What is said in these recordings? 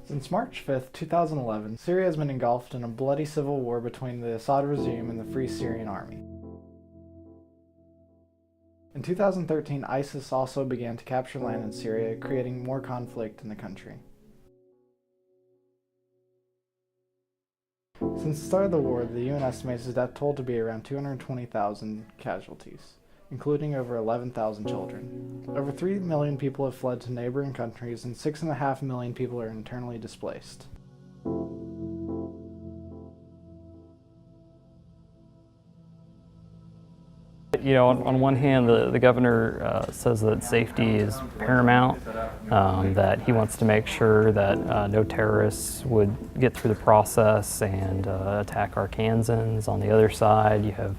Since March 5, 2011, Syria has been engulfed in a bloody civil war between the Assad regime and the Free Syrian Army. In 2013, ISIS also began to capture land in Syria, creating more conflict in the country. Since the start of the war, the UN estimates the death toll to be around 220,000 casualties, including over 11,000 children. Over 3 million people have fled to neighboring countries, and 6.5 million people are internally displaced. You know, on one hand, the governor says that safety is paramount, that he wants to make sure that no terrorists would get through the process and attack Arkansans. On the other side, you have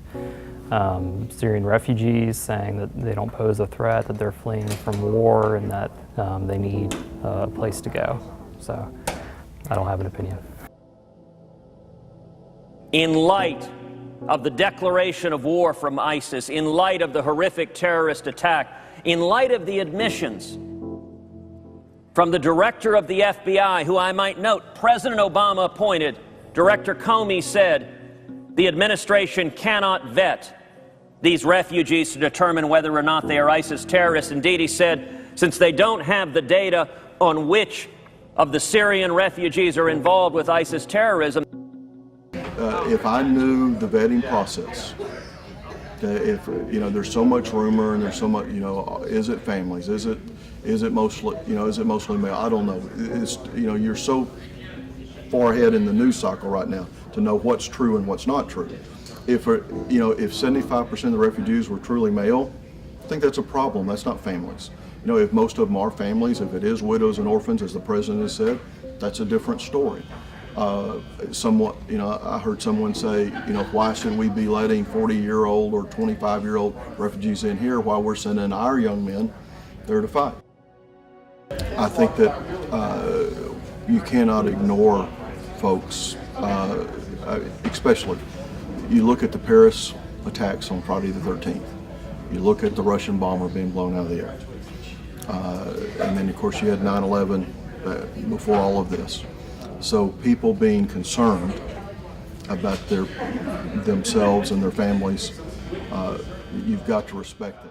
Syrian refugees saying that they don't pose a threat, that they're fleeing from war, and that they need a place to go. So I don't have an opinion. In light of the declaration of war from ISIS, in light of the horrific terrorist attack, in light of the admissions from the director of the FBI, who I might note President Obama appointed, Director Comey said the administration cannot vet these refugees to determine whether or not they are ISIS terrorists. Indeed, he said, since they don't have the data on which of the Syrian refugees are involved with ISIS terrorism. If I knew the vetting process, if there's so much rumor and there's so much, is it families? Is it mostly, is it mostly male? I don't know. It's, you're so far ahead in the news cycle right now to know what's true and what's not true. If 75% of the refugees were truly male, I think that's a problem. That's not families. If most of them are families, if it is widows and orphans, as the president has said, that's a different story. Somewhat, I heard someone say, why should we be letting 40-year-old or 25-year-old refugees in here while we're sending our young men there to fight? I think that you cannot ignore folks, especially. You look at the Paris attacks on Friday the 13th. You look at the Russian bomber being blown out of the air. And then, of course, you had 9/11 before all of this. So people being concerned about themselves and their families, you've got to respect that.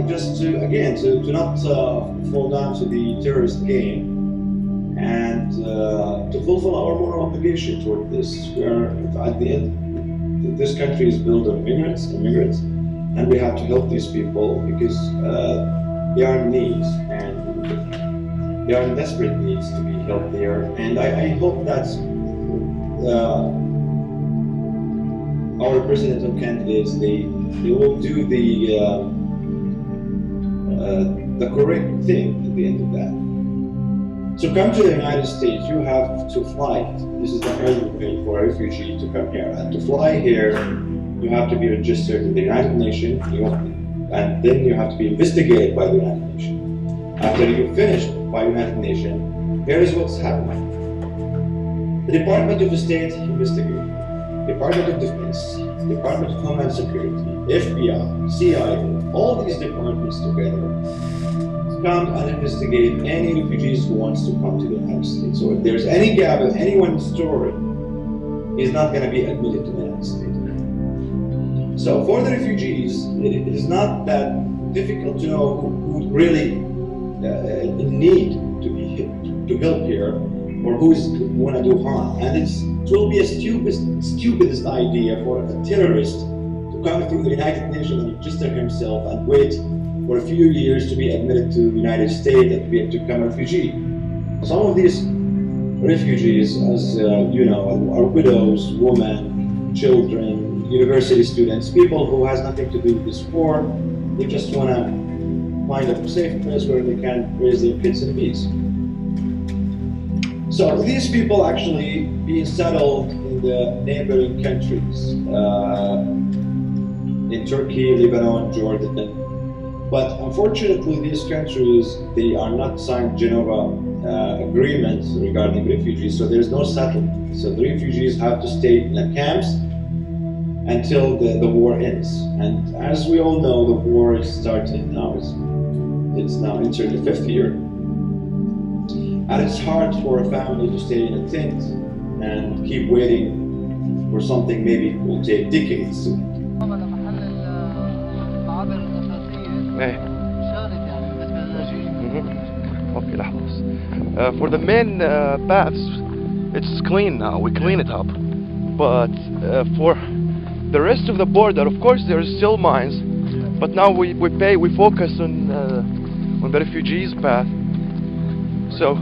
Just to not fall down to the terrorist game and to fulfill our moral obligation toward this. We are, at the end, this country is built of immigrants, and we have to help these people because they are in need and they are in desperate needs to be helped there. And I hope that our presidential candidates, they will do the correct thing at the end of that. To come to the United States, you have to fly. This is the only way for a refugee to come here. And to fly here, you have to be registered in the United Nations, and then you have to be investigated by the United Nations. After you're finished by the United Nations, here is what's happening. The Department of State investigates. Department of Defense, Department of Homeland Security, FBI, CIA, all these departments together come and investigate any refugees who wants to come to the United States. So if there's any gap in anyone's story, he's not going to be admitted to the United States. So for the refugees, it is not that difficult to know who really in need to help here, or who want to do harm. And it will be a stupidest idea for a terrorist to come through the United Nations and register himself and wait for a few years to be admitted to the United States and to become a refugee. Some of these refugees, as are widows, women, children, university students, people who has nothing to do with this war. They just want to find a safe place where they can raise their kids in peace. So these people actually being settled in the neighboring countries, in Turkey, Lebanon, Jordan. But unfortunately, these countries, they are not signed Geneva agreements regarding refugees, so there's no settlement. So the refugees have to stay in the camps until the war ends. And as we all know, the war is started now. It's now entered the 5th year. And it's hard for a family to stay in a tent and keep waiting for something maybe it will take decades. Okay, لحظة بس. For the main paths, it's clean now. We clean it up. But for the rest of the border, of course, there is still mines. But now we focus on the refugees path. So